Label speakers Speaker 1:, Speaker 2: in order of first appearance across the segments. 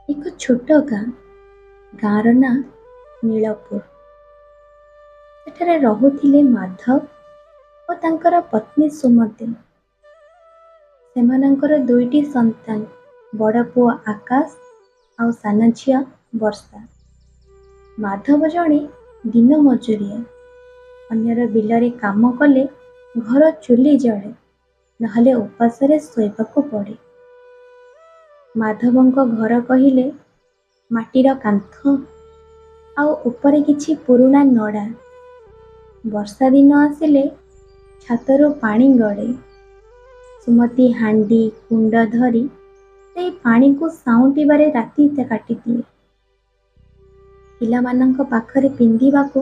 Speaker 1: ଏକ ଛୋଟ ଗାଁର ନାଁ ନୀଳପୁର। ସେଠାରେ ରହୁଥିଲେ ମାଧବ ଓ ତାଙ୍କର ପତ୍ନୀ ସୁମତି। ସେମାନଙ୍କର ଦୁଇଟି ସନ୍ତାନ, ବଡ଼ ପୁଅ ଆକାଶ ଆଉ ସାନ ଝିଅ ବର୍ଷା। ମାଧବ ଜଣେ ଦିନ ମଜୁରିଆ। ଅନ୍ୟର ବିଲରେ କାମ କଲେ ଘର ଚୁଲି ଜଳେ, ନହେଲେ ଉପାସରେ ଶୋଇବାକୁ ପଡ଼େ। ମାଧବଙ୍କ ଘର କହିଲେ ମାଟିର କାନ୍ଥ ଆଉ ଉପରେ କିଛି ପୁରୁଣା ନଡ଼ା। ବର୍ଷା ଦିନ ଆସିଲେ ଛାତରୁ ପାଣି ଗଡ଼େ। ସୁମତି ହାଣ୍ଡି କୁଣ୍ଡ ଧରି ସେଇ ପାଣିକୁ ସାଉଁଟିବାରେ ରାତି କାଟିଦିଏ। ପିଲାମାନଙ୍କ ପାଖରେ ପିନ୍ଧିବାକୁ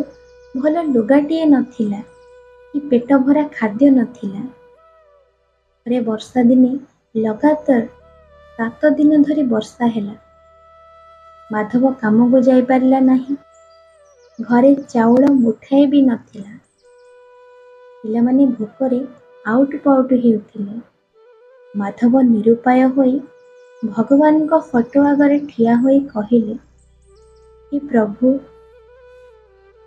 Speaker 1: ଭଲ ଲୁଗାଟିଏ ନଥିଲା କି ପେଟ ଭରା ଖାଦ୍ୟ ନଥିଲା। ଥରେ ବର୍ଷା ଦିନେ ଲଗାତାର 7 ଦିନ ଧରି ବର୍ଷା ହେଲା। ମାଧବ କାମକୁ ଯାଇପାରିଲା ନାହିଁ। ଘରେ ଚାଉଳ ମୁଠାଏ ବି ନଥିଲା। ପିଲାମାନେ ଭୋକରେ ଆଉଟୁ ପାଉଟୁ ହେଉଥିଲେ। ମାଧବ ନିରୁପାୟ ହୋଇ ଭଗବାନଙ୍କ ଫଟୋ ଆଗରେ ଠିଆ ହୋଇ କହିଲେ, ହେ ପ୍ରଭୁ,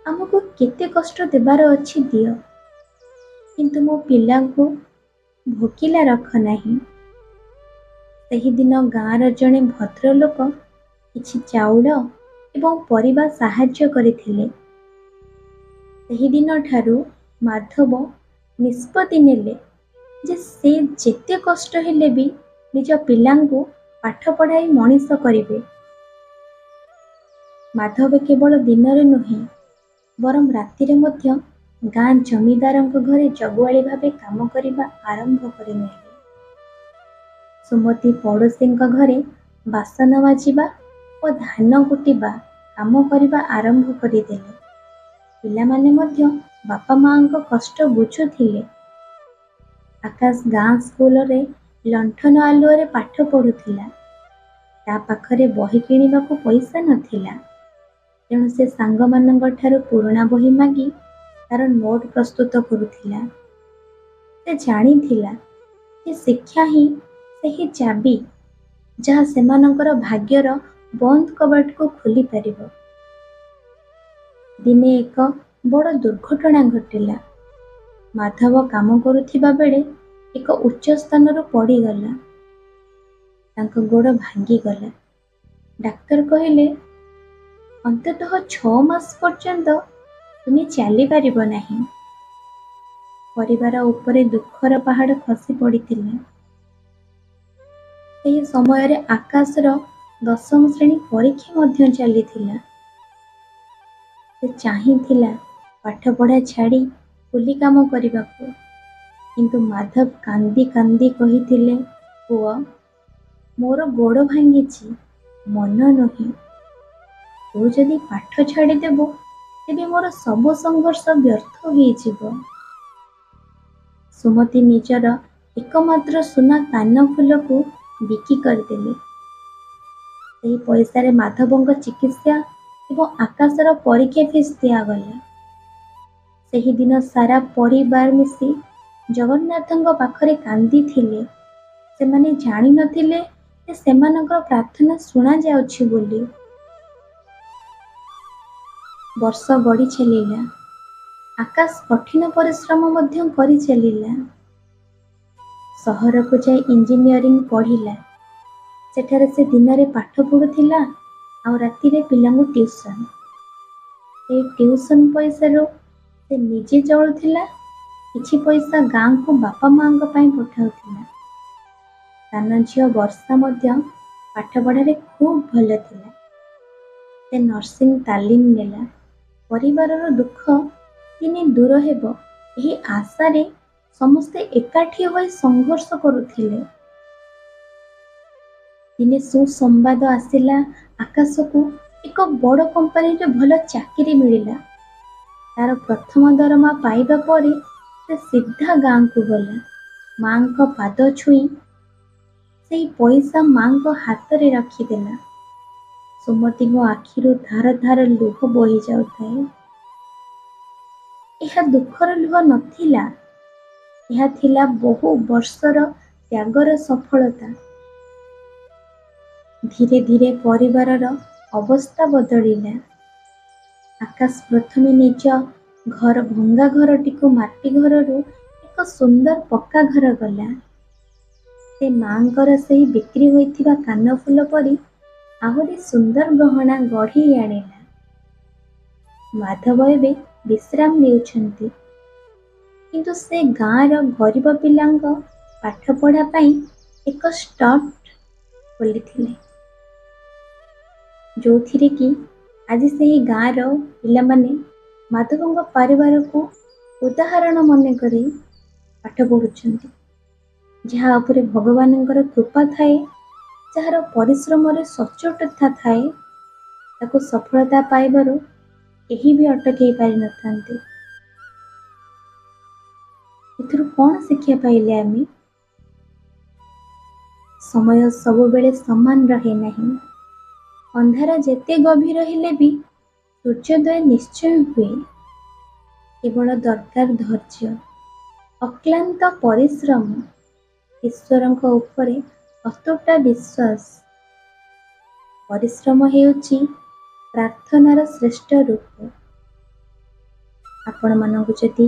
Speaker 1: ଆମକୁ କେତେ କଷ୍ଟ ଦେବାର ଅଛି ଦିଅ, କିନ୍ତୁ ମୋ ପିଲାଙ୍କୁ ଭୋକିଲା ରଖ ନାହିଁ। ସେହିଦିନ ଗାଁର ଜଣେ ଭଦ୍ରଲୋକ କିଛି ଚାଉଳ ଏବଂ ପରିବା ସାହାଯ୍ୟ କରିଥିଲେ। ସେହିଦିନ ଠାରୁ ମାଧବ ନିଷ୍ପତ୍ତି ନେଲେ ଯେ ସେ ଯେତେ କଷ୍ଟ ହେଲେ ବି ନିଜ ପିଲାଙ୍କୁ ପାଠ ପଢ଼ାଇ ମଣିଷ କରିବେ। ମାଧବ କେବଳ ଦିନରେ ନୁହେଁ, ବରଂ ରାତିରେ ମଧ୍ୟ ଗାଁ ଜମିଦାରଙ୍କ ଘରେ ଜଗୁଆଳି ଭାବେ କାମ କରିବା ଆରମ୍ଭ କରିନେଲେ। ସୁମତି ପଡ଼ୋଶୀଙ୍କ ଘରେ ବାସନ ମାଜିବା ଓ ଧାନ କୁଟିବା କାମ କରିବା ଆରମ୍ଭ କରିଦେଲେ। ପିଲାମାନେ ମଧ୍ୟ ବାପା ମାଙ୍କ କଷ୍ଟ ବୁଝୁଥିଲେ। ଆକାଶ ଗାଁ ସ୍କୁଲରେ ଲଣ୍ଠନ ଆଲୁଅରେ ପାଠ ପଢ଼ୁଥିଲା। ତା ପାଖରେ ବହି କିଣିବାକୁ ପଇସା ନଥିଲା। ତେଣୁ ସେ ସାଙ୍ଗମାନଙ୍କ ଠାରୁ ପୁରୁଣା ବହି ମାଗି ତାର ନୋଟ୍ ପ୍ରସ୍ତୁତ କରୁଥିଲା। ସେ ଜାଣିଥିଲା ଯେ ଶିକ୍ଷା ହିଁ ସେହି ଚାବି ଯାହା ସେମାନଙ୍କର ଭାଗ୍ୟର ବନ୍ଦ କବାଟକୁ ଖୋଲିପାରିବ। ଦିନେ ଏକ ବଡ଼ ଦୁର୍ଘଟଣା ଘଟିଲା। ମାଧବ କାମ କରୁଥିବା ବେଳେ ଏକ ଉଚ୍ଚ ସ୍ଥାନରୁ ପଡ଼ିଗଲା। ତାଙ୍କ ଗୋଡ଼ ଭାଙ୍ଗିଗଲା। ଡାକ୍ତର କହିଲେ, ଅନ୍ତତଃ 6 ମାସ ପର୍ଯ୍ୟନ୍ତ ତୁମେ ଚାଲିପାରିବ ନାହିଁ। ପରିବାର ଉପରେ ଦୁଃଖର ପାହାଡ଼ ଖସି ପଡ଼ିଥିଲା। ସେହି ସମୟରେ ଆକାଶର 10ମ ଶ୍ରେଣୀ ପରୀକ୍ଷା ମଧ୍ୟ ଚାଲିଥିଲା। ସେ ଚାହିଁଥିଲା ପାଠପଢ଼ା ଛାଡ଼ି କୁଲି କାମ କରିବାକୁ, କିନ୍ତୁ ମାଧବ କାନ୍ଦି କାନ୍ଦି କହିଥିଲେ, ପୁଅ, ମୋର ଗୋଡ଼ ଭାଙ୍ଗିଛି, ମନ ନୁହେଁ। ତୁ ଯଦି ପାଠ ଛାଡ଼ିଦେବୁ ତେବେ ମୋର ସବୁ ସଂଘର୍ଷ ବ୍ୟର୍ଥ ହୋଇଯିବ। ସୁମତି ନିଜର ଏକମାତ୍ର ସୁନା କାନଫୁଲକୁ ବିକ୍ରି କରିଦେଲେ। ସେହି ପଇସାରେ ମାଧବଙ୍କ ଚିକିତ୍ସା ଏବଂ ଆକାଶର ପରୀକ୍ଷା ଫିସ୍ ଦିଆଗଲା। ସେହିଦିନ ସାରା ପରିବାର ମିଶି ଜଗନ୍ନାଥଙ୍କ ପାଖରେ କାନ୍ଦିଥିଲେ। ସେମାନେ ଜାଣିନଥିଲେ ଯେ ସେମାନଙ୍କର ପ୍ରାର୍ଥନା ଶୁଣାଯାଉଛି ବୋଲି। ବର୍ଷ ଗଡ଼ି ଚାଲିଲା। ଆକାଶ କଠିନ ପରିଶ୍ରମ ମଧ୍ୟ କରି ଚାଲିଲା। ସହରକୁ ଯାଇ ଇଞ୍ଜିନିୟରିଂ ପଢ଼ିଲା। ସେଠାରେ ସେ ଦିନରେ ପାଠ ପଢ଼ୁଥିଲା ଆଉ ରାତିରେ ପିଲାଙ୍କୁ ଟ୍ୟୁସନ୍। ସେଇ ଟ୍ୟୁସନ୍ ପଇସାରୁ ସେ ନିଜେ ଚଳୁଥିଲା, କିଛି ପଇସା ଗାଁକୁ ବାପା ମାଙ୍କ ପାଇଁ ପଠାଉଥିଲା। ସାନ ଝିଅ ବର୍ଷା ମଧ୍ୟ ପାଠପଢ଼ାରେ ଖୁବ୍ ଭଲ ଥିଲା। ସେ ନର୍ସିଂ ତାଲିମ ନେଲା। ପରିବାରର ଦୁଃଖ ଦିନେ ଦୂର ହେବ ଏହି ଆଶାରେ ସମସ୍ତେ ଏକାଠି ହୋଇ ସଂଘର୍ଷ କରୁଥିଲେ। ଦିନେ ସୁସମ୍ବାଦ ଆସିଲା, ଆକାଶକୁ ଏକ ବଡ଼ କମ୍ପାନୀରେ ଭଲ ଚାକିରି ମିଳିଲା। ତାର ପ୍ରଥମ ଦରମା ପାଇବା ପରେ ସେ ସିଧା ଗାଁକୁ ଗଲା। ମାଙ୍କ ପାଦ ଛୁଇଁ ସେଇ ପଇସା ମାଙ୍କ ହାତରେ ରଖିଦେଲା। ସୁମତିଙ୍କ ଆଖିରୁ ଧାର ଧାର ଲୁହ ବୋହି ଯାଉଥାଏ। ଏହା ଦୁଃଖର ଲୁହ ନଥିଲା, ଏହା ଥିଲା ବହୁ ବର୍ଷର ତ୍ୟାଗର ସଫଳତା। ଧୀରେ ଧୀରେ ପରିବାରର ଅବସ୍ଥା ବଦଳିଲା। ଆକାଶ ପ୍ରଥମେ ନିଜ ଭଙ୍ଗା ଘରଟିକୁ ମାଟି ଘରରୁ ଏକ ସୁନ୍ଦର ପକ୍କା ଘର କଲା। ସେ ମାଙ୍କର ସେହି ବିକ୍ରି ହୋଇଥିବା କାନଫୁଲ ପରି ଆହୁରି ସୁନ୍ଦର ଗହଣା ଗଢ଼ି ଆଣିଲା। ମାଧବ ଏବେ ବିଶ୍ରାମ ନେଉଛନ୍ତି, କିନ୍ତୁ ସେ ଗାଁର ଗରିବ ପିଲାଙ୍କ ପାଠପଢ଼ା ପାଇଁ ଏକ ଟ୍ରଷ୍ଟ ଖୋଲିଥିଲେ, ଯେଉଁଥିରେ କି ଆଜି ସେହି ଗାଁର ପିଲାମାନେ ମାଧବଙ୍କ ପରିବାରକୁ ଉଦାହରଣ ମନେକରି ପାଠ ପଢୁଛନ୍ତି। ଯାହା ଉପରେ ଭଗବାନଙ୍କର କୃପା ଥାଏ, ଯାହାର ପରିଶ୍ରମରେ ସଚ୍ଚୋଟତା ଥାଏ, ତାକୁ ସଫଳତା ପାଇବାରୁ କେହି ବି ଅଟକେଇ ପାରିନଥାନ୍ତି। ଏଥିରୁ କ'ଣ ଶିକ୍ଷା ପାଇଲେ ଆମେ? ସମୟ ସବୁବେଳେ ସମାନ ରହେ ନାହିଁ। ଅନ୍ଧାର ଯେତେ ଗଭୀର ହେଲେ ବି ସୂର୍ଯ୍ୟୋଦୟ ନିଶ୍ଚୟ ହୁଏ। କେବଳ ଦରକାର ଧୈର୍ଯ୍ୟ, ଅକ୍ଲାନ୍ତ ପରିଶ୍ରମ, ଈଶ୍ୱରଙ୍କ ଉପରେ ଅତୁଟ ବିଶ୍ୱାସ। ପରିଶ୍ରମ ହେଉଛି ପ୍ରାର୍ଥନାର ଶ୍ରେଷ୍ଠ ରୂପ। ଆପଣମାନଙ୍କୁ ଯଦି